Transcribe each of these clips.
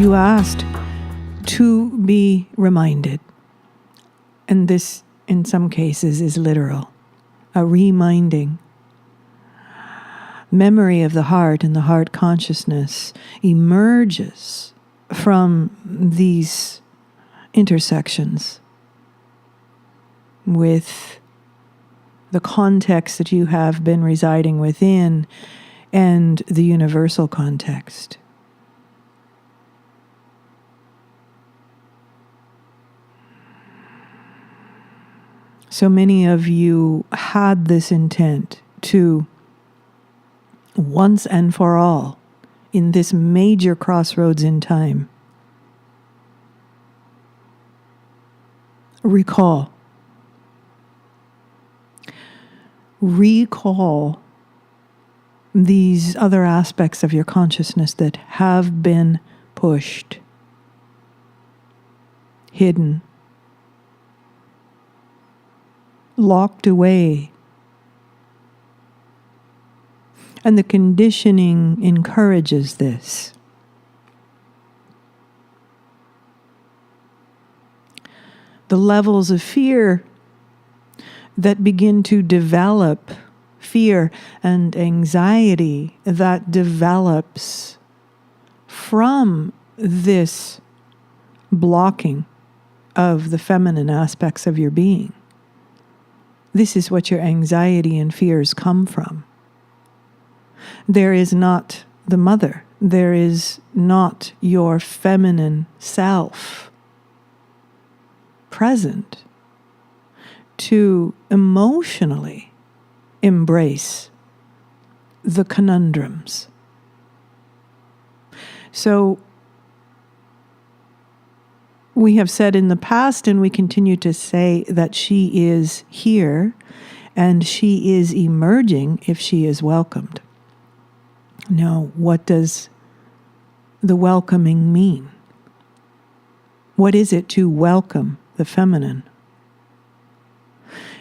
you asked to be reminded. And this, in some cases, is literal. A reminding. Memory of the heart and the heart consciousness emerges from these intersections with the context that you have been residing within and the universal context. So many of you had this intent to, once and for all, in this major crossroads in time, recall these other aspects of your consciousness that have been pushed, hidden, locked away. And the conditioning encourages this. The levels of fear that begin to develop, fear and anxiety that develops from this blocking of the feminine aspects of your being. This is what your anxiety and fears come from. There is not the mother. There is not your feminine self present to emotionally embrace the conundrums. So we have said in the past, and we continue to say, that she is here and she is emerging if she is welcomed. Now, what does the welcoming mean? What is it to welcome the feminine?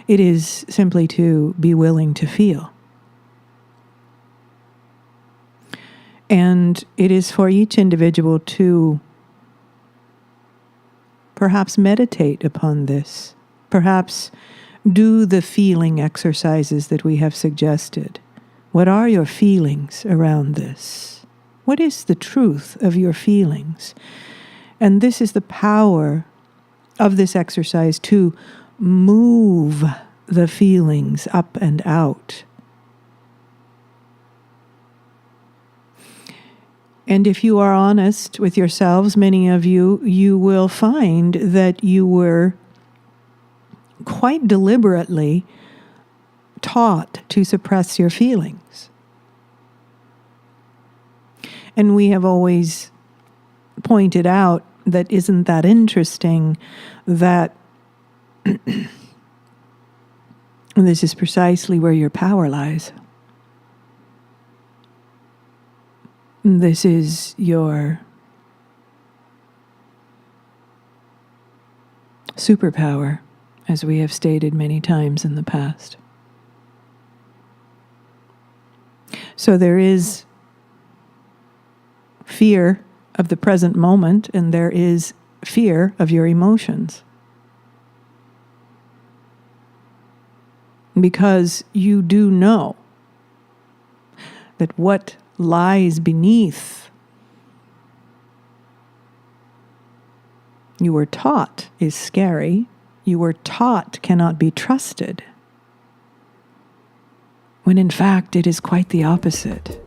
It is simply to be willing to feel. And it is for each individual to perhaps meditate upon this, perhaps do the feeling exercises that we have suggested. What are your feelings around this? What is the truth of your feelings? And this is the power of this exercise, to move the feelings up and out. And if you are honest with yourselves, many of you, you will find that you were quite deliberately taught to suppress your feelings. And we have always pointed out that isn't that interesting that this is precisely where your power lies. This is your superpower, as we have stated many times in the past. So there is fear of the present moment, and there is fear of your emotions. Because you do know that what lies beneath you were taught is scary, you were taught cannot be trusted, when in fact it is quite the opposite.